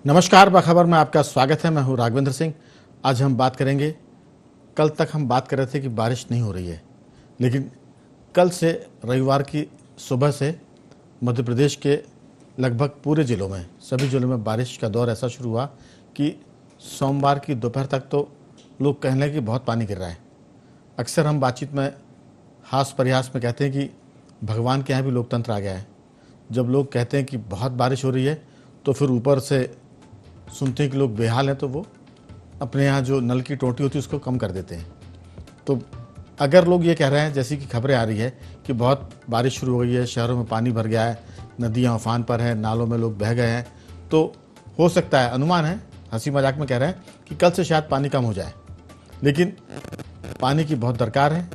नमस्कार, बखबर में आपका स्वागत है। मैं हूं राघवेंद्र सिंह। आज हम बात करेंगे, कल तक हम बात कर रहे थे कि बारिश नहीं हो रही है, लेकिन कल से रविवार की सुबह से मध्य प्रदेश के लगभग पूरे ज़िलों में, सभी ज़िलों में बारिश का दौर ऐसा शुरू हुआ कि सोमवार की दोपहर तक तो लोग कहने लगे कि बहुत पानी गिर रहा है। अक्सर हम बातचीत में हास परिहास में कहते हैं कि भगवान के यहाँ भी लोकतंत्र आ गया है। जब लोग कहते हैं कि बहुत बारिश हो रही है तो फिर ऊपर से सुनते हैं कि लोग बेहाल हैं, तो वो अपने यहाँ जो नल की टोटी होती है उसको कम कर देते हैं। तो अगर लोग ये कह रहे हैं, जैसी कि खबरें आ रही है कि बहुत बारिश शुरू हो गई है, शहरों में पानी भर गया है, नदियाँ उफान पर हैं, नालों में लोग बह गए हैं, तो हो सकता है, अनुमान है, हंसी मजाक में कह रहे हैं कि कल से शायद पानी कम हो जाए। लेकिन पानी की बहुत दरकार है।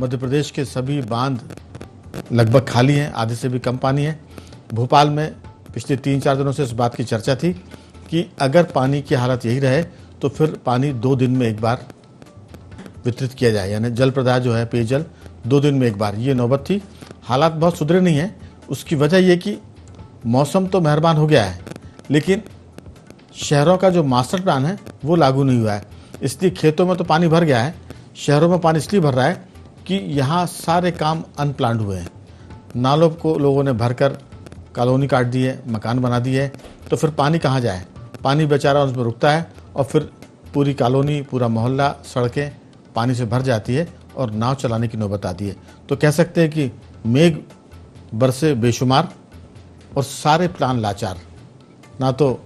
मध्य प्रदेश के सभी बांध लगभग खाली हैं, आधे से भी कम पानी है। भोपाल में पिछले 3-4 दिनों से इस बात की चर्चा थी कि अगर पानी की हालत यही रहे तो फिर पानी 2 दिन में एक बार वितरित किया जाए, यानी जल प्रदाय जो है, पेयजल 2 दिन में एक बार, ये नौबत थी। हालात बहुत सुधरे नहीं है। उसकी वजह ये कि मौसम तो मेहरबान हो गया है, लेकिन शहरों का जो मास्टर प्लान है वो लागू नहीं हुआ है। इसलिए खेतों में तो पानी भर गया है, शहरों में पानी इसलिए भर रहा है कि यहाँ सारे काम अनप्लान्ड हुए हैं। नालों को लोगों ने भरकर कॉलोनी काट दी है, मकान बना दिए है, तो फिर पानी कहाँ जाए? पानी बेचारा उसमें रुकता है और फिर पूरी कॉलोनी, पूरा मोहल्ला, सड़कें पानी से भर जाती है और नाव चलाने की नौबत आती है। तो कह सकते हैं कि मेघ बरसे बेशुमार और सारे प्लान लाचार। ना तो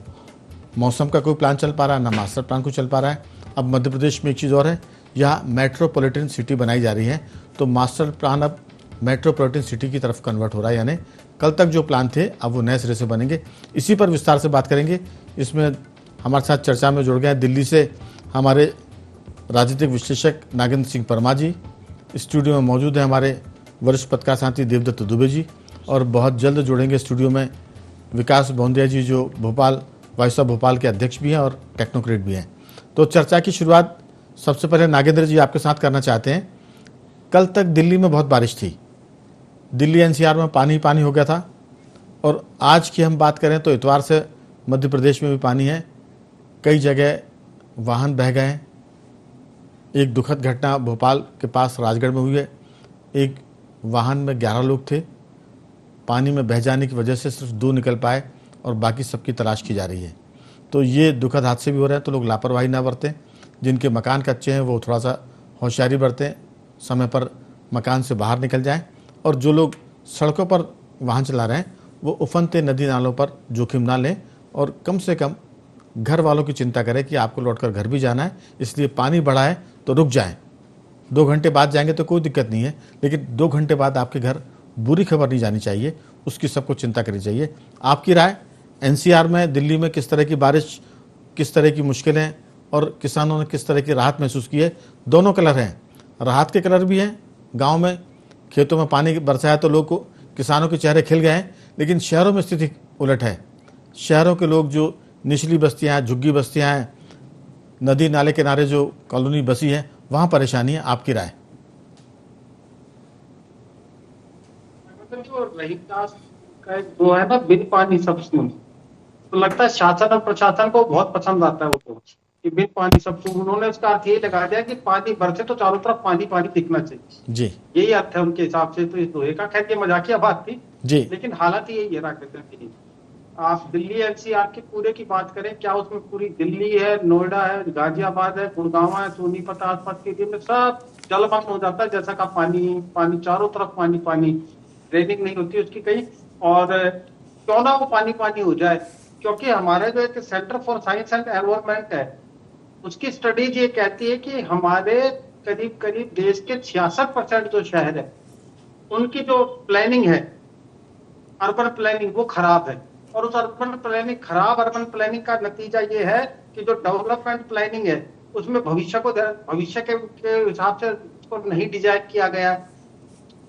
मौसम का कोई प्लान चल पा रहा है, ना मास्टर प्लान कोई चल पा रहा है। अब मध्य प्रदेश में एक चीज़ और है, यहाँ मेट्रोपॉलिटन सिटी बनाई जा रही है, तो मास्टर प्लान अब मेट्रोपॉलिटन सिटी की तरफ कन्वर्ट हो रहा है, यानी कल तक जो प्लान थे अब वो नए सिरे से बनेंगे। इसी पर विस्तार से बात करेंगे। इसमें हमारे साथ चर्चा में जुड़ गए हैं दिल्ली से हमारे राजनीतिक विश्लेषक नागेंद्र सिंह परमार जी। स्टूडियो में मौजूद हैं हमारे वरिष्ठ पत्रकार साथी देवदत्त दुबे जी, और बहुत जल्द जुड़ेंगे स्टूडियो में विकास बोंदिया जी, जो भोपाल वॉइस ऑफ भोपाल के अध्यक्ष भी हैं और टेक्नोक्रेट भी हैं। तो चर्चा की शुरुआत सबसे पहले नागेंद्र जी आपके साथ करना चाहते हैं। कल तक दिल्ली में बहुत बारिश थी, दिल्ली एनसीआर में पानी पानी हो गया था, और आज की हम बात करें तो इतवार से मध्य प्रदेश में भी पानी है। कई जगह वाहन बह गए हैं। एक दुखद घटना भोपाल के पास राजगढ़ में हुई है। एक वाहन में 11 लोग थे, पानी में बह जाने की वजह से सिर्फ 2 निकल पाए और बाकी सबकी तलाश की जा रही है। तो ये दुखद हादसे भी हो रहे हैं, तो लोग लापरवाही ना बरतें। जिनके मकान कच्चे हैं वो थोड़ा सा होशियारी बरतें, समय पर मकान से बाहर निकल जाएं, और जो लोग सड़कों पर वाहन चला रहे हैं वो उफनते नदी नालों पर जोखिम ना लें, और कम से कम घर वालों की चिंता करें कि आपको लौटकर घर भी जाना है, इसलिए पानी बढ़ा है तो रुक जाएं। 2 घंटे बाद जाएंगे तो कोई दिक्कत नहीं है, लेकिन 2 घंटे बाद आपके घर बुरी खबर नहीं जानी चाहिए, उसकी सबको चिंता करनी चाहिए। आपकी राय, एनसीआर में, दिल्ली में किस तरह की बारिश, किस तरह की मुश्किलें, और किसानों ने किस तरह की राहत महसूस की है? दोनों कलर हैं, राहत के कलर भी हैं। गांव में खेतों में पानी बरसा है तो लोग को, किसानों के चेहरे खिल गए हैं, लेकिन शहरों में स्थिति उलट है। शहरों के लोग, जो निचली बस्तियां हैं, झुग्गी बस्तियां हैं, नदी नाले किनारे जो कॉलोनी बसी है, वहां परेशानी है। आपकी राय? जो रहीदास का वो है ना, बिन पानी सब सून, तो लगता है शासन और प्रशासन को बहुत पसंद आता है वो तो, कि बिन पानी सब सून। उन्होंने उसका अर्थ ये लगा दिया कि पानी बरसे तो चारों तरफ पानी पानी दिखना चाहिए, जी यही अर्थ है उनके हिसाब से। तो इस दोहे का, खैर ये मजाकिया बात थी, जी लेकिन हालात यही है राकेश जी। आप दिल्ली एनसीआर के पूरे की बात करें, क्या उसमें पूरी दिल्ली है, नोएडा है, गाजियाबाद है, गुड़गांव है, सोनीपत आसपास के एरिया में सब जलमग्न हो जाता है, जैसा का पानी पानी, चारों तरफ पानी पानी, ट्रेनिंग नहीं होती उसकी कहीं। और क्यों ना वो पानी पानी हो जाए, क्योंकि हमारे जो एक centre for science and environment है, उसकी स्टडीज ये कहती है कि हमारे करीब करीब देश के 66% जो शहर है, उनकी जो प्लानिंग है, अर्बन प्लानिंग, वो खराब है। और उस खराब अर्बन प्लानिंग का नतीजा ये है कि जो डेवलपमेंट प्लानिंग है, उसमें भविष्य के हिसाब से उसको नहीं डिजाइन किया गया।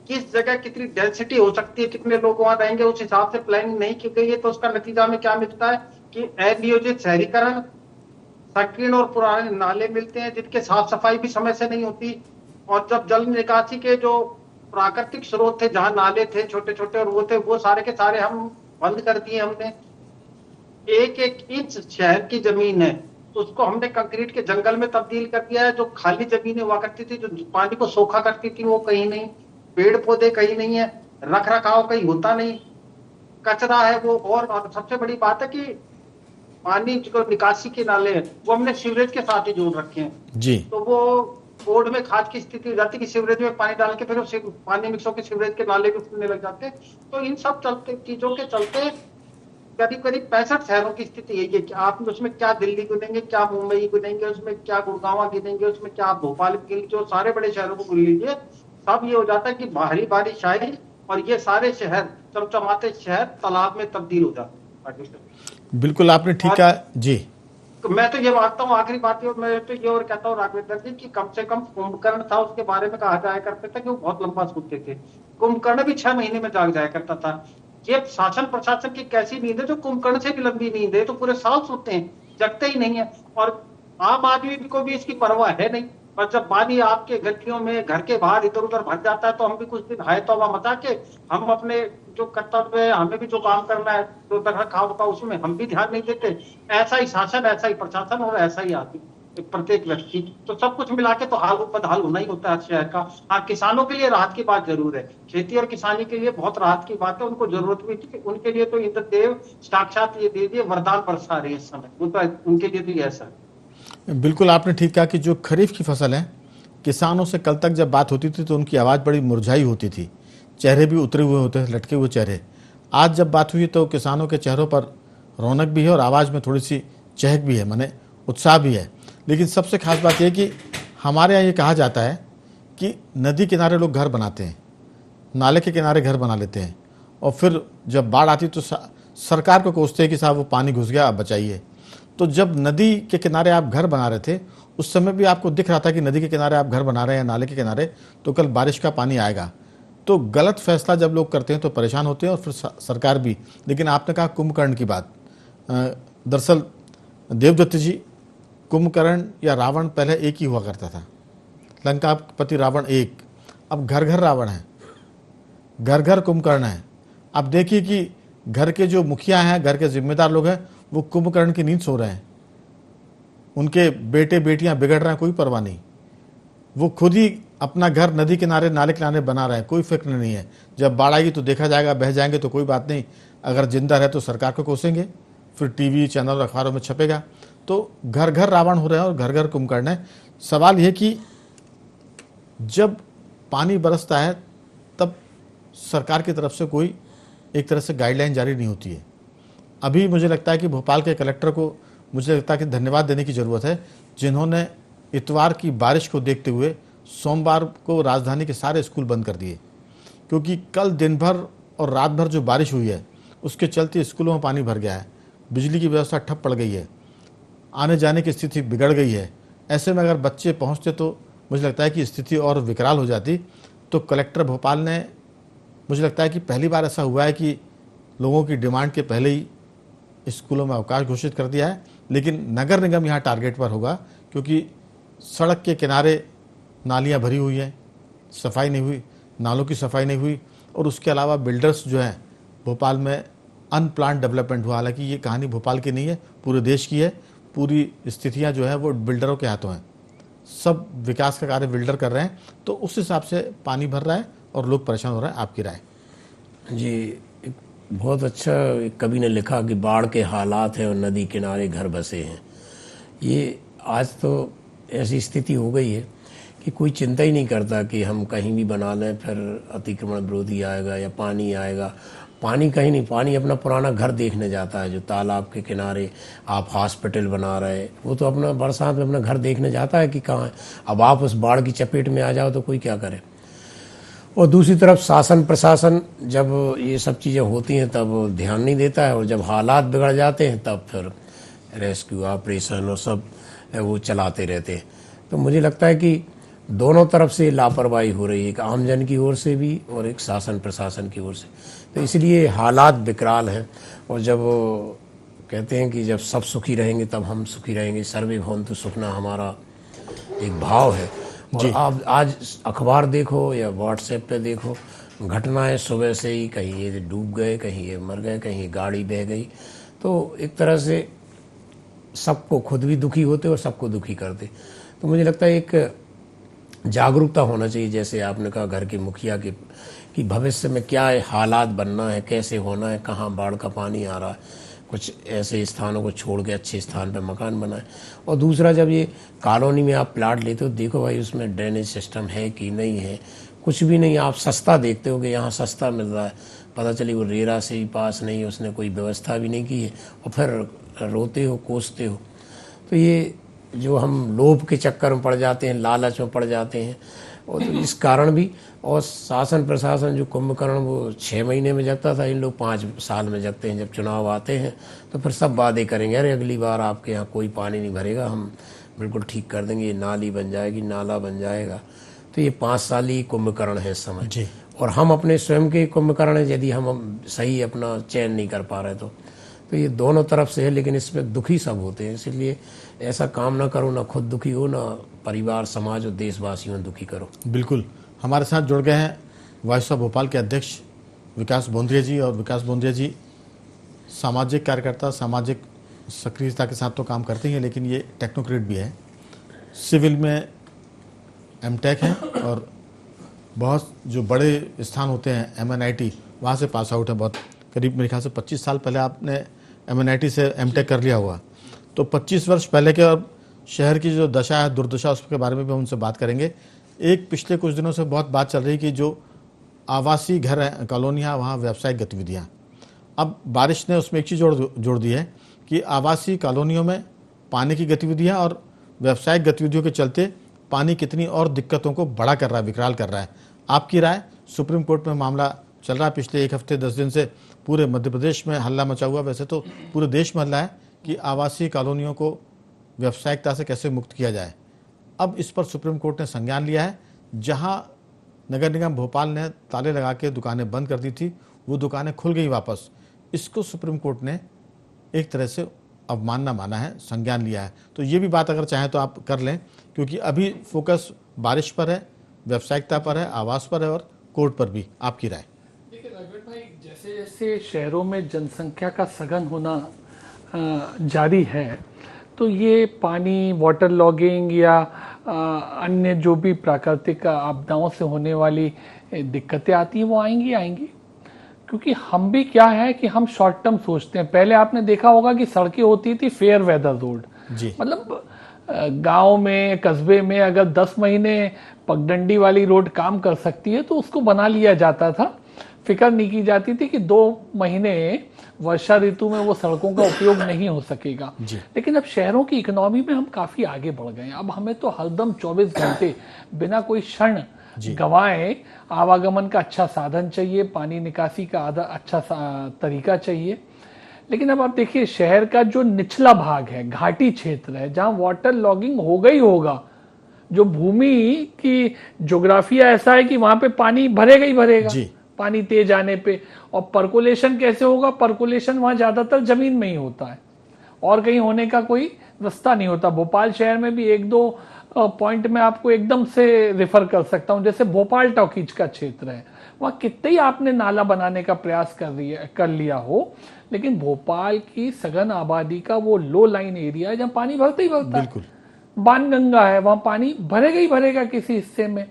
किस जगह कितनी डेंसिटी हो सकती है, कितने लोग वहां रहेंगे, उस हिसाब से प्लानिंग नहीं की गई है। तो उसका नतीजा में क्या मिलता है कि अनियोजित शहरीकरण, संकीर्ण और पुराने नाले मिलते हैं जिनके साफ सफाई भी समय से नहीं होती। और जब जल निकासी के जो प्राकृतिक स्रोत थे, जहां नाले थे छोटे छोटे और वो थे, वो सारे के सारे हम बंद कर दिए हमने। एक एक इंच शहर की जमीन है तो उसको हमने कंक्रीट के जंगल में तब्दील कर दिया है। जो खाली जमीनें हुआ करती थी, जो पानी को सोखा करती थी, वो कहीं नहीं, पेड़ पौधे कहीं नहीं है, रख रखाव कहीं होता नहीं, कचरा है वो। और सबसे बड़ी बात है कि पानी जो निकासी के नाले हैं वो हमने सीवरेज के साथ ही जोड़ रखे हैं। जी। तो वो बोर्ड में खाद की स्थिति हो जाती है कि सीवरेज में पानी डाल के फिर पानी मिक्स होकर सीवरेज के नाले भी खुलने लग जाते हैं। तो इन सब चलते चीजों के चलते करीब करीब 65 शहरों की स्थिति यही है कि आप उसमें क्या दिल्ली गिनेंगे, क्या मुंबई गिनेंगे, उसमें क्या गुड़गांव गिनेंगे, उसमें क्या आप भोपाल गिन, जो सारे बड़े शहरों को गिन लीजिए, सब ये हो जाता है कि भारी बारिश आई और ये सारे शहर, चमचमाते शहर तालाब में तब्दील हो जाते हैं। बिल्कुल आपने ठीक और कहा जी। मैं तो ये मानता हूँ, आखिरी बात है, मैं तो ये और कहता हूँ राघवेंद्र जी कि कम से कम कुंभकर्ण था, उसके बारे में कहा जाया करता था कि वो बहुत लंबा सोचते थे। कुंभकर्ण भी 6 महीने में जाग जाया करता था। ये शासन प्रशासन की कैसी नींद है जो कुंभकर्ण से भी लंबी नींद है, तो पूरे साल सोते हैं, जगते ही नहीं है। और आम आदमी को भी इसकी परवाह है नहीं। पर जब पानी आपके गलियों में, घर के बाहर इधर उधर भर जाता है, तो हम भी कुछ दिन हाय तौबा मचा के हम अपने जो कर्तव्य है, हमें भी जो काम करना है, जो रख रखाव का, उसमें हम भी ध्यान नहीं देते। ऐसा ही शासन, ऐसा ही प्रशासन और ऐसा ही आदमी, प्रत्येक व्यक्ति, तो सब कुछ मिला के तो हाल बदहाल होना ही होता है शहर का। हाँ, किसानों के लिए राहत की बात जरूर है, खेती और किसानी के लिए बहुत राहत की बात है, उनको जरूरत भी थी। उनके लिए तो इंद्रदेव साक्षात ये दे दिए, वरदान बरसा रहे हैं इस समय, वो तो उनके लिए तो ऐसा है। बिल्कुल आपने ठीक कहा कि जो खरीफ की फसल है, किसानों से कल तक जब बात होती थी तो उनकी आवाज़ बड़ी मुरझाई होती थी, चेहरे भी उतरे हुए होते थे, लटके हुए चेहरे। आज जब बात हुई तो किसानों के चेहरों पर रौनक भी है और आवाज़ में थोड़ी सी चहक भी है, माने उत्साह भी है। लेकिन सबसे खास बात यह कि हमारे यहाँ ये कहा जाता है कि नदी किनारे लोग घर बनाते हैं, नाले के किनारे घर बना लेते हैं, और फिर जब बाढ़ आती तो सरकार को कोसते हैं कि साहब वो पानी घुस गया, आप बचाइए। तो जब नदी के किनारे आप घर बना रहे थे, उस समय भी आपको दिख रहा था कि नदी के किनारे आप घर बना रहे हैं, नाले के किनारे, तो कल बारिश का पानी आएगा। तो गलत फैसला जब लोग करते हैं तो परेशान होते हैं और फिर सरकार भी। लेकिन आपने कहा कुंभकर्ण की बात, दरअसल देवदत्त जी, कुंभकर्ण या रावण पहले एक ही हुआ करता था, लंकापति रावण एक। अब घर घर रावण है, घर घर कुंभकर्ण है। अब देखिए कि घर के जो मुखिया हैं, घर के जिम्मेदार लोग हैं, वो कुंभकर्ण की नींद सो रहे हैं, उनके बेटे बेटियां बिगड़ रहे हैं, कोई परवाह नहीं। वो खुद ही अपना घर नदी किनारे, नाले किनारे बना रहे हैं, कोई फिक्र नहीं है। जब बाढ़ आएगी तो देखा जाएगा, बह जाएंगे तो कोई बात नहीं, अगर जिंदा रहे तो सरकार को कोसेंगे, फिर टीवी चैनल अखबारों में छपेगा। तो घर घर रावण हो रहे हैं और घर घर कुंभकर्ण है। सवाल यह कि जब पानी बरसता है तब सरकार की तरफ से कोई एक तरह से गाइडलाइन जारी नहीं होती है। अभी मुझे लगता है कि भोपाल के कलेक्टर को, मुझे लगता है कि धन्यवाद देने की ज़रूरत है, जिन्होंने इतवार की बारिश को देखते हुए सोमवार को राजधानी के सारे स्कूल बंद कर दिए। क्योंकि कल दिन भर और रात भर जो बारिश हुई है उसके चलते स्कूलों में पानी भर गया है, बिजली की व्यवस्था ठप पड़ गई है, आने जाने की स्थिति बिगड़ गई है। ऐसे में अगर बच्चे पहुंचते तो मुझे लगता है कि स्थिति और विकराल हो जाती। तो कलेक्टर भोपाल ने, मुझे लगता है कि पहली बार ऐसा हुआ है कि लोगों की डिमांड के पहले ही स्कूलों में अवकाश घोषित कर दिया है। लेकिन नगर निगम यहाँ टारगेट पर होगा, क्योंकि सड़क के किनारे नालियाँ भरी हुई हैं, सफाई नहीं हुई, नालों की सफाई नहीं हुई, और उसके अलावा बिल्डर्स जो हैं भोपाल में अनप्लान्ड डेवलपमेंट हुआ। हालांकि ये कहानी भोपाल की नहीं है, पूरे देश की है। पूरी स्थितियाँ जो है वो बिल्डरों के हाथों हैं, सब विकास का कार्य बिल्डर कर रहे हैं। तो उस हिसाब से पानी भर रहा है और लोग परेशान हो रहे हैं। आपकी राय? जी, एक बहुत अच्छा एक कवि ने लिखा कि बाढ़ के हालात हैं और नदी किनारे घर बसे हैं। ये आज तो ऐसी स्थिति हो गई है कि कोई चिंता ही नहीं करता कि हम कहीं भी बना लें फिर अतिक्रमण विरोधी आएगा या पानी आएगा। पानी कहीं नहीं, पानी अपना पुराना घर देखने जाता है। जो तालाब के किनारे आप हॉस्पिटल बना रहे, वो तो अपना बरसात में अपना घर देखने जाता है कि कहाँ है। अब आप उस बाढ़ की चपेट में आ जाओ तो कोई क्या करे। और दूसरी तरफ शासन प्रशासन जब ये सब चीज़ें होती हैं तब ध्यान नहीं देता है, और जब हालात बिगड़ जाते हैं तब फिर रेस्क्यू ऑपरेशन और सब वो चलाते रहते हैं। तो मुझे लगता है कि दोनों तरफ से लापरवाही हो रही है, एक आमजन की ओर से भी और एक शासन प्रशासन की ओर से। तो इसलिए हालात विकराल हैं। और जब वो कहते हैं कि जब सब सुखी रहेंगे तब हम सुखी रहेंगे, सर्वे भवन्तु सुखना हमारा एक भाव है। और आप आज अखबार देखो या व्हाट्सएप पे देखो, घटनाएं सुबह से ही, कहीं ये डूब गए, कहीं ये मर गए, कहीं ये गाड़ी बह गई। तो एक तरह से सबको, खुद भी दुखी होते और सबको दुखी करते। तो मुझे लगता है एक जागरूकता होना चाहिए, जैसे आपने कहा घर के मुखिया के, कि भविष्य में क्या हालात बनना है, कैसे होना है, कहाँ बाढ़ का पानी आ रहा है, कुछ ऐसे स्थानों को छोड़ के अच्छे स्थान पर मकान बनाए। और दूसरा, जब ये कॉलोनी में आप प्लाट लेते हो, देखो भाई उसमें ड्रेनेज सिस्टम है कि नहीं है, कुछ भी नहीं। आप सस्ता देखते हो कि यहाँ सस्ता मिल रहा है, पता चली वो रेरा से ही पास नहीं है, उसने कोई व्यवस्था भी नहीं की है, और फिर रोते हो, कोसते हो। तो ये जो हम लोभ के चक्कर में पड़ जाते हैं, लालच में पड़ जाते हैं, और तो इस कारण भी। और शासन प्रशासन जो कुंभकर्ण वो 6 महीने में जगता था, इन लोग 5 साल में जगते हैं। जब चुनाव आते हैं तो फिर सब वादे करेंगे, अरे अगली बार आपके यहाँ कोई पानी नहीं भरेगा, हम बिल्कुल ठीक कर देंगे, ये नाली बन जाएगी, नाला बन जाएगा। तो ये 5 साल ही कुंभकर्ण है इस समय जी। और हम अपने स्वयं के कुंभकर्ण हैं, यदि हम सही अपना चयन नहीं कर पा रहे तो ये दोनों तरफ से है। लेकिन इसमें दुखी सब होते हैं, इसलिए ऐसा काम ना करो, ना खुद दुखी हो, ना परिवार, समाज और देशवासियों दुखी करो। बिल्कुल। हमारे साथ जुड़ गए हैं वॉइस ऑफ भोपाल के अध्यक्ष विकास बोंद्रिया जी। और विकास बोंद्रिया जी सामाजिक कार्यकर्ता, सामाजिक सक्रियता के साथ तो काम करते ही हैं, लेकिन ये टेक्नोक्रेट भी है, सिविल में एमटेक है और बहुत जो बड़े स्थान होते हैं MNIT वहाँ से पास आउट है। बहुत करीब मेरे ख्याल से 25 साल पहले आपने MNIT से एमटेक कर लिया हुआ। तो 25 वर्ष पहले के और शहर की जो दशा है, दुर्दशा, उसके बारे में भी हम उनसे बात करेंगे। एक पिछले कुछ दिनों से बहुत बात चल रही कि जो आवासीय घर हैं, कॉलोनियाँ, वहाँ व्यावसायिक गतिविधियाँ, अब बारिश ने उसमें एक चीज़ जोड़ दी है कि आवासीय कॉलोनियों में पानी की गतिविधियाँ और व्यावसायिक गतिविधियों के चलते पानी कितनी और दिक्कतों को बड़ा कर रहा है, विकराल कर रहा है। आपकी राय? सुप्रीम कोर्ट में मामला चल रहा है पिछले 1 हफ्ते 10 दिन से, पूरे मध्य प्रदेश में हल्ला मचा हुआ, वैसे तो पूरे देश में हल्ला है कि आवासीय कॉलोनियों को व्यावसायिकता से कैसे मुक्त किया जाए। अब इस पर सुप्रीम कोर्ट ने संज्ञान लिया है। जहां नगर निगम भोपाल ने ताले लगा के दुकानें बंद कर दी थी, वो दुकानें खुल गई वापस। इसको सुप्रीम कोर्ट ने एक तरह से अवमानना माना है, संज्ञान लिया है। तो ये भी बात अगर चाहें तो आप कर लें, क्योंकि अभी फोकस बारिश पर है, व्यावसायिकता पर है, आवास पर है और कोर्ट पर भी। आपकी राय? देखिए राघवेंद्र भाई, जैसे जैसे शहरों में जनसंख्या का सघन होना जारी है, तो ये पानी, वाटर लॉगिंग या अन्य जो भी प्राकृतिक आपदाओं से होने वाली दिक्कतें आती हैं, वो आएंगी। क्योंकि हम भी क्या है कि हम शॉर्ट टर्म सोचते हैं। पहले आपने देखा होगा कि सड़कें होती थी फेयर वेदर रोड, मतलब गांव में, कस्बे में अगर 10 महीने पगडंडी वाली रोड काम कर सकती है तो उसको बना लिया जाता था। फिक्र नहीं की जाती थी कि 2 महीने वर्षा ऋतु में वो सड़कों का उपयोग नहीं हो सकेगा। लेकिन अब शहरों की इकोनॉमी में हम काफी आगे बढ़ गए हैं। अब हमें तो हरदम 24 घंटे बिना कोई क्षण गवाए आवागमन का अच्छा साधन चाहिए, पानी निकासी का अच्छा तरीका चाहिए। लेकिन अब आप देखिए, शहर का जो निचला भाग है, घाटी क्षेत्र है, जहां वाटर लॉगिंग होगा ही होगा। जो भूमि की ज्योग्राफिया ऐसा है कि वहां पे पानी भरेगा ही भरेगा पानी तेज आने पे। और पर्कुलेशन कैसे होगा? पर्कुलेशन वहां ज्यादातर जमीन में ही होता है और कहीं होने का कोई रास्ता नहीं होता। भोपाल शहर में भी 1-2 पॉइंट में आपको एकदम से रेफर कर सकता हूं। जैसे भोपाल टॉकीज का क्षेत्र है, वहां कितने ही आपने नाला बनाने का प्रयास कर लिया हो, लेकिन भोपाल की सघन आबादी का वो लो लाइन एरिया है जहां पानी भरता ही भरता है। बाणगंगा है, वहां पानी भरेगा ही भरेगा किसी हिस्से में।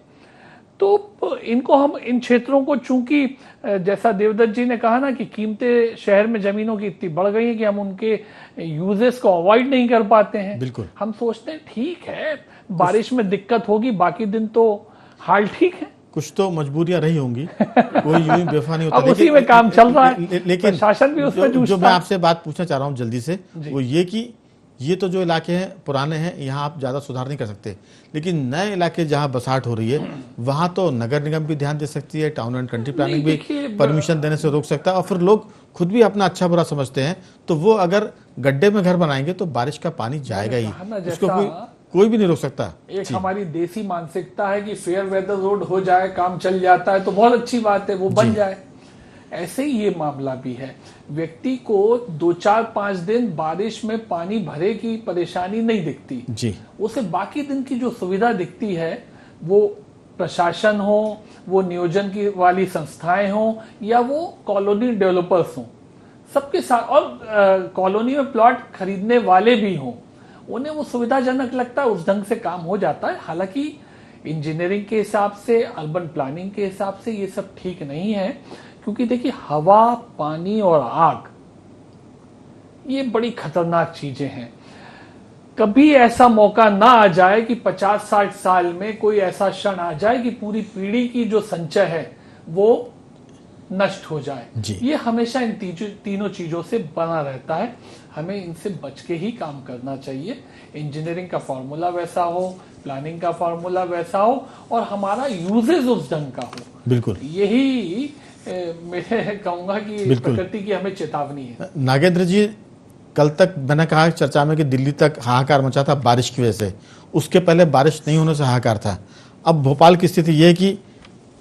तो इनको हम, इन क्षेत्रों को, चूंकि जैसा देवदत्त जी ने कहा ना कि कीमतें शहर में जमीनों की इतनी बढ़ गई है कि हम उनके यूजेस को अवॉइड नहीं कर पाते हैं। हम सोचते हैं ठीक है, बारिश में दिक्कत होगी, बाकी दिन तो हाल ठीक है। कुछ तो मजबूरियां रही होंगी, कोई यूं बेवफा नहीं होता। अब उसी में काम चल रहा है, लेकिन शासन भी उसमें जूझता है। जो मैं आपसे बात पूछना चाह रहा हूं जल्दी से, वो ये कि ये तो जो इलाके हैं पुराने हैं, यहाँ आप ज़्यादा सुधार नहीं कर सकते, लेकिन नए इलाके जहाँ बसाहट हो रही है वहाँ तो नगर निगम भी ध्यान दे सकती है, टाउन एंड कंट्री प्लानिंग भी परमिशन देने से रोक सकता है। और फिर लोग खुद भी अपना अच्छा बुरा समझते हैं, तो वो अगर गड्ढे में घर बनाएंगे तो बारिश का पानी जाएगा ही, उसको कोई भी नहीं रोक सकता। एक हमारी देसी मानसिकता है कि फेयर वेदर रोड हो जाए, काम चल जाता है तो बहुत अच्छी बात है, वो बन जाए। ऐसे ही ये मामला भी है। व्यक्ति को 2-4-5 दिन बारिश में पानी भरे की परेशानी नहीं दिखती जी, उसे बाकी दिन की जो सुविधा दिखती है, वो प्रशासन हो, वो नियोजन की वाली संस्थाएं हो, या वो कॉलोनी डेवलपर्स हो, सबके साथ, और कॉलोनी में प्लॉट खरीदने वाले भी हों, उन्हें वो सुविधाजनक लगता है, उस ढंग से काम हो जाता है। हालांकि इंजीनियरिंग के हिसाब से, अर्बन प्लानिंग के हिसाब से ये सब ठीक नहीं है, क्योंकि देखिए हवा, पानी और आग ये बड़ी खतरनाक चीजें हैं। कभी ऐसा मौका ना आ जाए कि 50-60 साल में कोई ऐसा क्षण आ जाए कि पूरी पीढ़ी की जो संचय है वो नष्ट हो जाए। ये हमेशा इन तीनों चीजों से बना रहता है, हमें इनसे बच के ही काम करना चाहिए। इंजीनियरिंग का फॉर्मूला वैसा हो, प्लानिंग का फॉर्मूला वैसा हो, और हमारा यूजेज उस ढंग का हो। बिल्कुल, यही मैं कहूंगा कि प्रकृति की हमें चेतावनी है। नागेंद्र जी, कल तक मैंने कहा चर्चा में कि दिल्ली तक हाहाकार मचा था बारिश की वजह से, उसके पहले बारिश नहीं होने से हाहाकार था। अब भोपाल की स्थिति यह है कि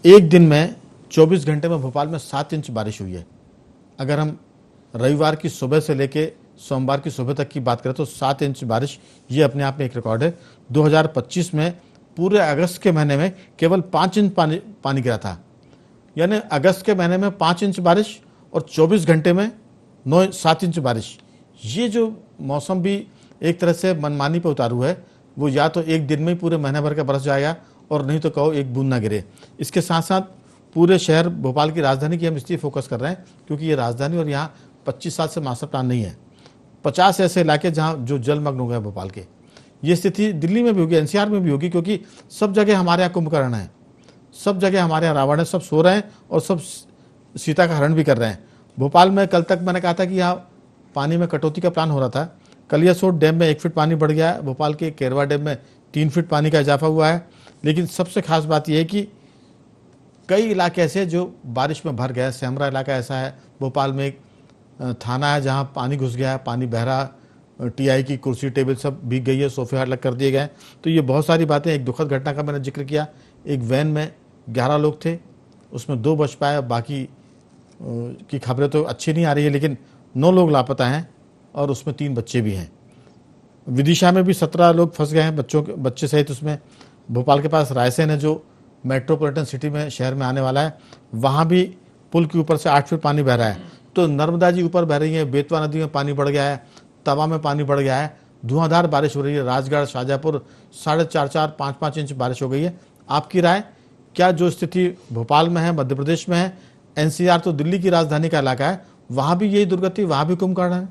एक दिन में 24 घंटे में भोपाल में 7 इंच बारिश हुई है। अगर हम रविवार की सुबह से लेके सोमवार की सुबह तक की बात करें तो 7 इंच बारिश, ये अपने आप में एक रिकॉर्ड है। 2025 में पूरे अगस्त के महीने में केवल 5 इंच पानी गिरा था, यानी अगस्त के महीने में 5 इंच बारिश और 24 घंटे में 7 इंच बारिश। ये जो मौसम भी एक तरह से मनमानी पे उतारू है, वो या तो एक दिन में ही पूरे महीने भर का बरस जाएगा और नहीं तो कहो एक बूंद ना गिरे। इसके साथ साथ पूरे शहर भोपाल की राजधानी की हम इसलिए फोकस कर रहे हैं क्योंकि ये राजधानी और यहाँ 25 साल से मास्टर प्लान नहीं है। 50 ऐसे इलाके जहाँ जो जलमग्न हो गए भोपाल के। ये स्थिति दिल्ली में भी होगी, एनसीआर में भी होगी, क्योंकि सब जगह हमारे यहाँ कुंभकर्ण है, सब जगह हमारे यहाँ रावण है, सब सो रहे हैं और सब सीता का हरण भी कर रहे हैं। भोपाल में कल तक मैंने कहा था कि यहाँ पानी में कटौती का प्लान हो रहा था। कलियासोट डैम में 1 फीट पानी बढ़ गया है, भोपाल के केरवा डैम में 3 फीट पानी का इजाफा हुआ है। लेकिन सबसे खास बात यह है कि कई इलाके ऐसे जो बारिश में भर गए। सेमरा इलाका ऐसा है, भोपाल में एक थाना है जहां पानी घुस गया है, पानी बह रहा, टीआई की कुर्सी टेबल सब भीग गई है, सोफे अलग कर दिए गए। तो ये बहुत सारी बातें। एक दुखद घटना का मैंने जिक्र किया, एक वैन में 11 लोग थे, उसमें 2 बच पाए, बाकी की खबरें तो अच्छी नहीं आ रही है, लेकिन 9 लोग लापता हैं और उसमें 3 बच्चे भी हैं। विदिशा में भी 17 लोग फंस गए हैं, बच्चे सहित। उसमें भोपाल के पास रायसेन है जो मेट्रोपॉलिटन सिटी में शहर में आने वाला है, वहाँ भी पुल के ऊपर से 8 फीट पानी बह रहा है। तो नर्मदा जी ऊपर बह रही है, बेतवा नदी में पानी बढ़ गया है, तवा में पानी बढ़ गया है, धुआंधार बारिश हो रही है। राजगढ़, शाहजहाँपुर 4.5, 5-5 इंच बारिश हो गई है। आपकी राय क्या, जो स्थिति भोपाल में है, मध्य प्रदेश में है, एनसीआर तो दिल्ली की राजधानी का इलाका है, वहां भी यही दुर्गति, वहां भी कुंभकर्ण है?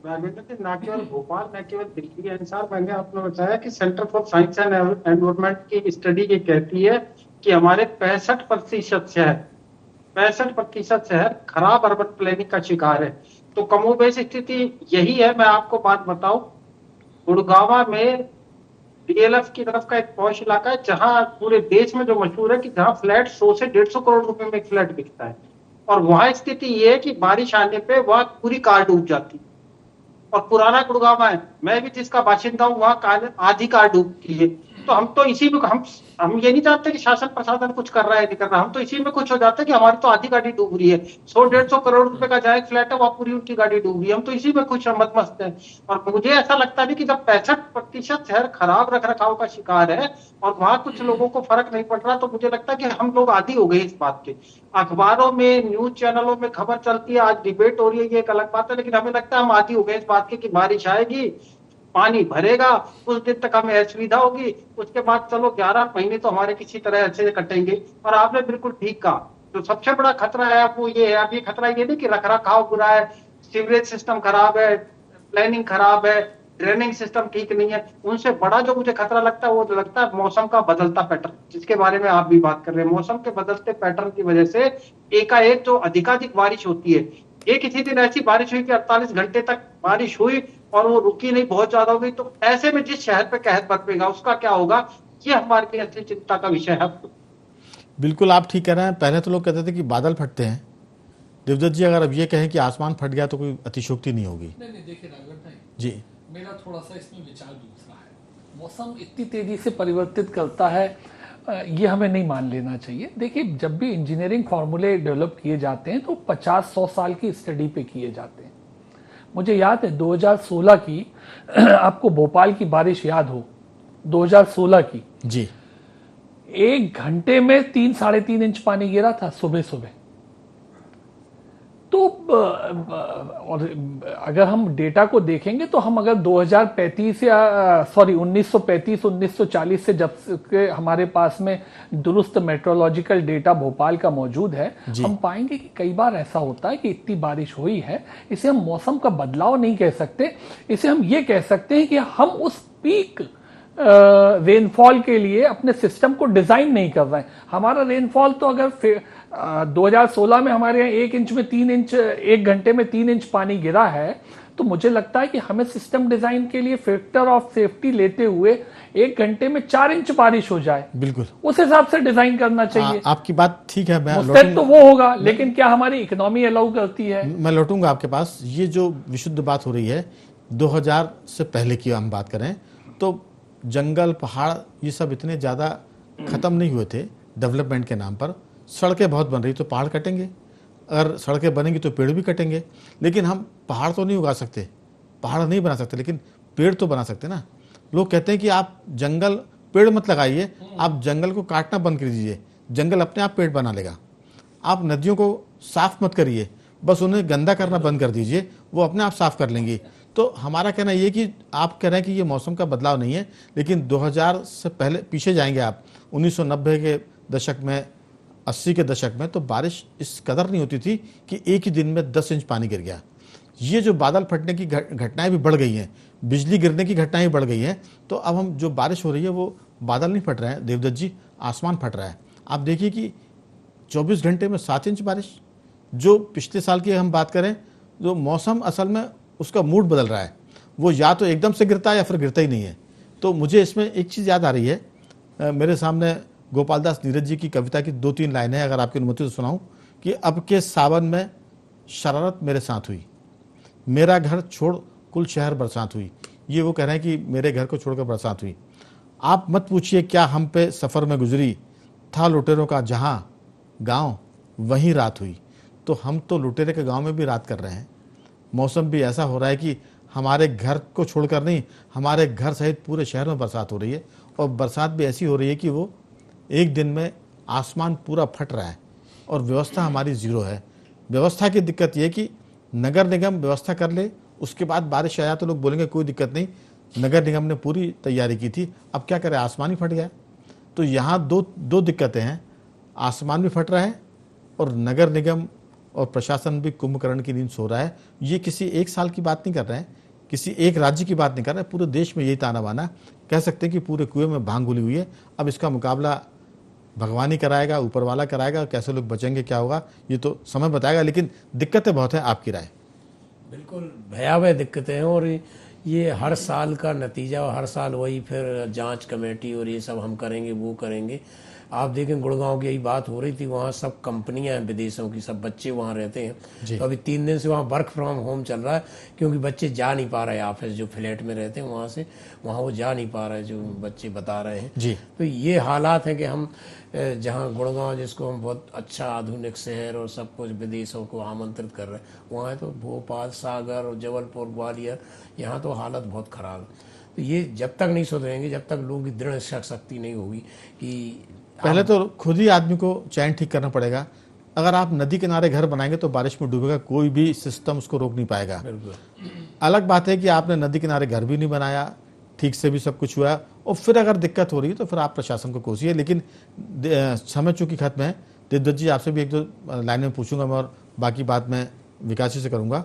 न केवल भोपाल, न केवल दिल्ली एनसीआर, मैंने आपने बताया कि centre for science and environment की स्टडी ये कहती है कि हमारे 65% शहर खराब अर्बन प्लानिंग का शिकार है। तो कमोबेश स्थिति यही है। मैं आपको बात बताऊं, गुड़गांव में डीएलएफ की तरफ का एक पॉश इलाका है जहां पूरे देश में जो मशहूर है कि जहां फ्लैट 100 से 150 करोड़ रुपए में एक फ्लैट बिकता है, और वहां स्थिति ये है कि बारिश आने पे वहां पूरी कार डूब जाती। और पुराना गुड़गांव है, मैं भी जिसका बाशिंदा हूँ, वहां आधी कार डूबती है। तो हम तो इसी में हम ये नहीं चाहते कि शासन प्रशासन कुछ कर रहा है नहीं कर रहा, हम तो इसी में खुश हो जाते हैं कि हमारी तो आधी गाड़ी डूब रही है। 100-150 करोड़ रुपए का जहाँ एक फ्लैट है वहां पूरी उनकी गाड़ी डूब रही है, हम तो इसी में खुश मस्त है। और मुझे ऐसा लगता है कि जब 65% शहर खराब रख रखाव का शिकार है और वहां कुछ लोगों को फर्क नहीं पड़ रहा, तो मुझे लगता है कि हम लोग आदी हो गए इस बात के। अखबारों में, न्यूज चैनलों में खबर चलती है, आज डिबेट हो रही है, ये एक अलग बात है, लेकिन हमें लगता है हम आदी हो गए इस बात के कि बारिश आएगी, पानी भरेगा, कुछ दिन तक हमें असुविधा होगी, उसके बाद चलो 11 महीने तो हमारे किसी तरह अच्छे से कटेंगे। और आपने बिल्कुल ठीक कहा, जो सबसे बड़ा खतरा है वो ये है। अब ये खतरा ये नहीं कि रख रखाव बुरा है, सीवरेज सिस्टम खराब है, प्लानिंग खराब है, ड्रेनिंग सिस्टम ठीक नहीं है। उनसे बड़ा जो मुझे खतरा लगता है वो लगता है मौसम का बदलता पैटर्न, जिसके बारे में आप भी बात कर रहे हैं। मौसम के बदलते पैटर्न की वजह से एकाएक जो अधिकाधिक बारिश होती है, एक किसी दिन ऐसी बारिश हुई कि 48 घंटे तक बारिश हुई और वो रुकी नहीं, बहुत ज्यादा हो गई। तो ऐसे में जिस शहर पे कहर बरपेगा उसका क्या होगा, ये हमारे लिए असली चिंता का विषय है। बिल्कुल आप ठीक कह रहे हैं। पहले तो लोग कहते थे कि बादल फटते हैं। देवदत्त जी, अगर अब ये कहें कि आसमान फट गया तो कोई अतिशोक्ति नहीं होगी। नहीं, देखिए राघव भाई जी, मेरा थोड़ा सा इसमें विचार दूसरा है। मौसम इतनी तेजी से परिवर्तित करता है, ये हमें नहीं मान लेना चाहिए। देखिए, जब भी इंजीनियरिंग फार्मूले डेवलप किए जाते हैं तो 50-100 साल की स्टडी पे किए जाते हैं। मुझे याद है 2016 की आपको भोपाल की बारिश याद हो, 2016 की जी, 1 घंटे में 3-3.5 इंच पानी गिरा था सुबह सुबह। तो और अगर हम डेटा को देखेंगे तो हम अगर 2035 या 1935 1940 से जब के हमारे पास में दुरुस्त मेट्रोलॉजिकल डेटा भोपाल का मौजूद है, हम पाएंगे कि कई बार ऐसा होता है कि इतनी बारिश हुई है। इसे हम मौसम का बदलाव नहीं कह सकते, इसे हम ये कह सकते हैं कि हम उस पीक रेनफॉल के लिए अपने सिस्टम को डिजाइन नहीं कर रहे हैं। हमारा रेनफॉल तो अगर 2016 में हमारे यहाँ 1 इंच में 3 इंच, 1 घंटे में 3 इंच पानी गिरा है, तो मुझे लगता है कि हमें सिस्टम डिजाइन के लिए फैक्टर ऑफ सेफ्टी लेते हुए 1 घंटे में 4 इंच बारिश हो जाए, बिल्कुल उस हिसाब से डिजाइन करना चाहिए। आपकी बात ठीक है, मैं मुस्तैद तो वो होगा, लेकिन क्या हमारी इकोनॉमी अलाउ करती है? मैं लौटूंगा आपके पास। ये जो विशुद्ध बात हो रही है 2000 से पहले की हम बात करें तो जंगल पहाड़ ये सब इतने ज़्यादा ख़त्म नहीं हुए थे डेवलपमेंट के नाम पर। सड़कें बहुत बन रही तो पहाड़ कटेंगे, अगर सड़कें बनेंगी तो पेड़ भी कटेंगे, लेकिन हम पहाड़ तो नहीं उगा सकते, पहाड़ नहीं बना सकते, लेकिन पेड़ तो बना सकते ना। लोग कहते हैं कि आप जंगल पेड़ मत लगाइए, आप जंगल को काटना बंद कर दीजिए, जंगल अपने आप पेड़ बना लेगा। आप नदियों को साफ मत करिए, बस उन्हें गंदा करना बंद कर दीजिए, वो अपने आप साफ कर लेंगी। तो हमारा कहना ये कि आप कह रहे हैं कि ये मौसम का बदलाव नहीं है, लेकिन 2000 से पहले पीछे जाएंगे आप 1990 के दशक में, 80 के दशक में, तो बारिश इस कदर नहीं होती थी कि एक ही दिन में 10 इंच पानी गिर गया। ये जो बादल फटने की घटनाएं भी बढ़ गई हैं, बिजली गिरने की घटनाएं भी बढ़ गई हैं। तो अब हम जो बारिश हो रही है वो बादल नहीं फट रहे हैं देवदत्त जी, आसमान फट रहा है। आप देखिए कि 24 घंटे में 7 इंच बारिश। जो पिछले साल की हम बात करें, जो मौसम असल में उसका मूड बदल रहा है, वो या तो एकदम से गिरता है या फिर गिरता ही नहीं है। तो मुझे इसमें एक चीज़ याद आ रही है, मेरे सामने गोपाल दास नीरज जी की कविता की 2-3 लाइनें अगर आपकी अनुमति तो सुनाऊं कि अब के सावन में शरारत मेरे साथ हुई, मेरा घर छोड़ कुल शहर बरसात हुई। ये वो कह रहे हैं कि मेरे घर को छोड़कर बरसात हुई। आप मत पूछिए क्या हम पे सफ़र में गुजरी, था लुटेरों का जहां गांव वहीं रात हुई। तो हम तो लुटेरे के गांव में भी रात कर रहे हैं। मौसम भी ऐसा हो रहा है कि हमारे घर को छोड़कर नहीं, हमारे घर सहित पूरे शहर में बरसात हो रही है, और बरसात भी ऐसी हो रही है कि वो एक दिन में आसमान पूरा फट रहा है और व्यवस्था हमारी ज़ीरो है। व्यवस्था की दिक्कत ये कि नगर निगम व्यवस्था कर ले, उसके बाद बारिश आया तो लोग बोलेंगे कोई दिक्कत नहीं, नगर निगम ने पूरी तैयारी की थी, अब क्या करें, आसमान ही फट गया। तो यहाँ दो दिक्कतें हैं, आसमान भी फट रहा है और नगर निगम और प्रशासन भी कुंभकर्ण की नींद सो रहा है। ये किसी एक साल की बात नहीं कर रहे हैं, किसी एक राज्य की बात नहीं कर रहे हैं, पूरे देश में यही ताना बाना। कह सकते हैं कि पूरे कुएं में भांग घुली हुई है। अब इसका मुकाबला भगवान ही कराएगा, ऊपर वाला कराएगा, कैसे लोग बचेंगे क्या होगा ये तो समय बताएगा, लेकिन दिक्कतें बहुत हैं। आपकी राय? बिल्कुल भयावह दिक्कतें हैं, और ये हर साल का नतीजा, और हर साल वही फिर जांच कमेटी और ये सब हम करेंगे वो करेंगे। आप देखें गुड़गांव की यही बात हो रही थी, वहाँ सब कंपनियां हैं विदेशों की, सब बच्चे वहाँ रहते हैं। तो अभी 3 दिन से वहाँ वर्क फ्रॉम होम चल रहा है, क्योंकि बच्चे जा नहीं पा रहे ऑफिस, जो फ्लैट में रहते हैं वहाँ वो जा नहीं पा रहे, जो बच्चे बता रहे हैं जी। तो ये हालात हैं कि हम जहाँ गुड़गांव, जिसको हम बहुत अच्छा आधुनिक शहर और सब कुछ विदेशों को आमंत्रित कर रहे हैं, वहाँ तो भोपाल, सागर और जबलपुर, ग्वालियर, यहाँ तो हालत बहुत ख़राब है। तो ये जब तक नहीं सुधरेंगे, जब तक लोगों की दृढ़ शक्ति नहीं होगी कि पहले तो खुद ही आदमी को चैन ठीक करना पड़ेगा। अगर आप नदी किनारे घर बनाएंगे तो बारिश में डूबेगा, कोई भी सिस्टम उसको रोक नहीं पाएगा। अलग बात है कि आपने नदी किनारे घर भी नहीं बनाया, ठीक से भी सब कुछ हुआ, और फिर अगर दिक्कत हो रही है तो फिर आप प्रशासन को कोसिए। लेकिन समय चूंकि खत्म है, देवदत्त जी आपसे भी 1-2 लाइनें पूछूंगा मैं, और बाकी बात मैं विकास जी से करूंगा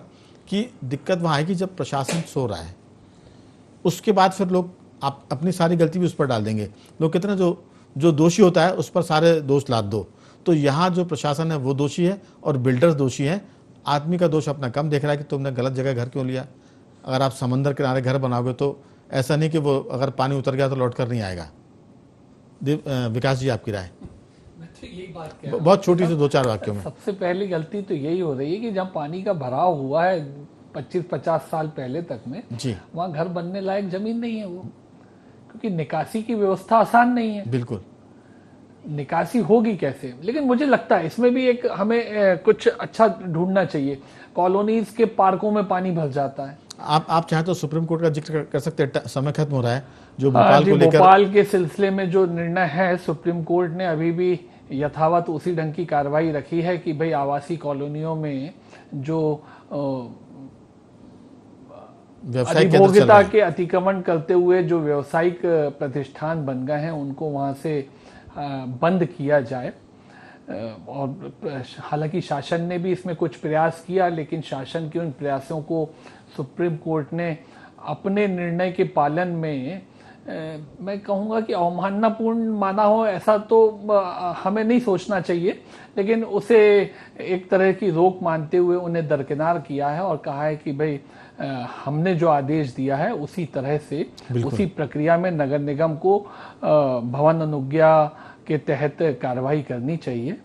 कि दिक्कत वहाँ आएगी जब प्रशासन सो रहा है, उसके बाद फिर लोग आप अपनी सारी गलती भी उस पर डाल देंगे। लोग कहते हैं जो दोषी होता है उस पर सारे दोष लाद दो। तो यहाँ जो प्रशासन है वो दोषी है और बिल्डर्स दोषी हैं। आदमी का दोष अपना कम देख रहा है कि तुमने गलत जगह घर क्यों लिया। अगर आप समंदर किनारे घर बनाओगे तो ऐसा नहीं कि वो अगर पानी उतर गया तो लौट कर नहीं आएगा। विकास जी आपकी राय? तो यही बात बहुत छोटी सी 2-4 वाक्यों में। सबसे पहली गलती तो यही हो रही है कि जहाँ पानी का भराव हुआ है 25-50 साल पहले तक में जी, वहाँ घर बनने लायक जमीन नहीं है वो, क्योंकि निकासी की व्यवस्था आसान नहीं है। बिल्कुल, निकासी होगी कैसे? लेकिन मुझे लगता है इसमें भी एक हमें कुछ अच्छा ढूंढना चाहिए। कॉलोनीज के पार्कों में पानी भर जाता है। आप चाहे तो सुप्रीम कोर्ट का जिक्र कर सकते हैं, समय खत्म हो रहा है। जो भोपाल को लेकर भोपाल के सिलसिले में जो निर्णय है, सुप्रीम कोर्ट ने अभी भी यथावत उसी ढंग की कार्रवाई रखी है कि भाई आवासीय कॉलोनियों में जो व्यवसायिक केंद्र चल अधिभोगिता रहे हैं। के अतिक्रमण करते हुए जो व्यावसायिक प्रतिष्ठान बन गए हैं उनको वहां से बंद किया जाए। और हालांकि शासन ने भी इसमें कुछ प्रयास किया, लेकिन शासन के उन प्रयासों को सुप्रीम कोर्ट ने अपने निर्णय के पालन में मैं कहूँगा कि अवमाननापूर्ण माना हो, ऐसा तो हमें नहीं सोचना चाहिए, लेकिन उसे एक तरह की रोक मानते हुए उन्हें दरकिनार किया है और कहा है कि भाई हमने जो आदेश दिया है उसी तरह से उसी प्रक्रिया में नगर निगम को भवन अनुज्ञा के तहत कार्रवाई करनी चाहिए।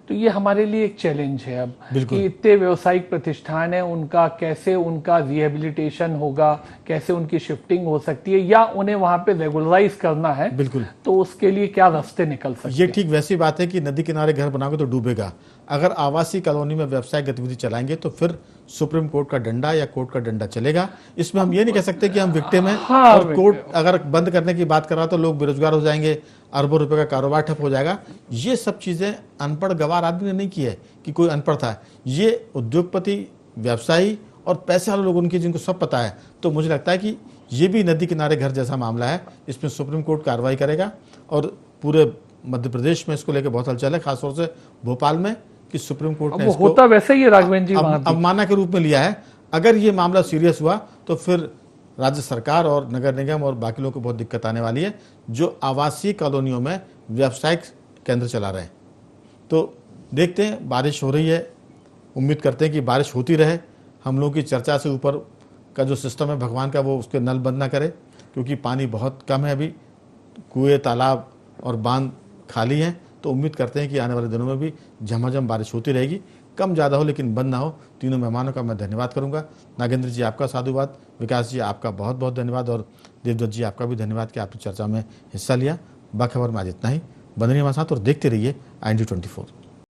तो ये हमारे लिए एक चैलेंज है अब कि इतने व्यावसायिक प्रतिष्ठान है, उनका कैसे उनका रिहेबिलिटेशन होगा, कैसे उनकी शिफ्टिंग हो सकती है, या उन्हें वहां पे रेगुलराइज करना है। बिल्कुल, तो उसके लिए क्या रास्ते निकल सकते हैं? ये ठीक वैसी बात है कि नदी किनारे घर बनाओगे तो डूबेगा। अगर आवासीय कॉलोनी में व्यवसायिक गतिविधि चलाएंगे तो फिर सुप्रीम कोर्ट का डंडा या कोर्ट का डंडा चलेगा। इसमें हम ये नहीं कह सकते कि हम विक्टिम हैं और कोर्ट अगर बंद करने की बात कर रहा तो लोग बेरोजगार हो जाएंगे, अरबों रुपए का कारोबार ठप हो जाएगा। ये सब चीजें अनपढ़ गवार आदमी ने नहीं की है कि कोई अनपढ़ था, ये उद्योगपति, व्यवसायी और पैसे वाले लोग उनके जिनको सब पता है। तो मुझे लगता है कि ये भी नदी किनारे घर जैसा मामला है, इसमें सुप्रीम कोर्ट कार्रवाई करेगा और पूरे मध्य प्रदेश में इसको लेकर बहुत हलचल है, खासतौर से भोपाल में कि सुप्रीम कोर्ट ने इसको होता वैसे ही राघवेंद्र जी वहां भी अवमानना के रूप में लिया है। अगर ये मामला सीरियस हुआ तो फिर राज्य सरकार और नगर निगम और बाकी लोगों को बहुत दिक्कत आने वाली है जो आवासीय कॉलोनियों में व्यवसायिक केंद्र चला रहे हैं। तो देखते हैं, बारिश हो रही है, उम्मीद करते हैं कि बारिश होती रहे। हम लोगों की चर्चा से ऊपर का जो सिस्टम है भगवान का, वो उसके नल बंद ना करे, क्योंकि पानी बहुत कम है अभी, कुएं, तालाब और बांध खाली हैं। तो उम्मीद करते हैं कि आने वाले दिनों में भी झमाझम बारिश होती रहेगी, कम ज़्यादा हो लेकिन बंद ना हो। तीनों मेहमानों का मैं धन्यवाद करूंगा। नागेंद्र जी आपका साधुवाद, विकास जी आपका बहुत बहुत धन्यवाद और देवदत्त जी आपका भी धन्यवाद कि आपने चर्चा में हिस्सा लिया। बाखबर में आज इतना ही। बने रहिए हमारे साथ और देखते रहिए IND24।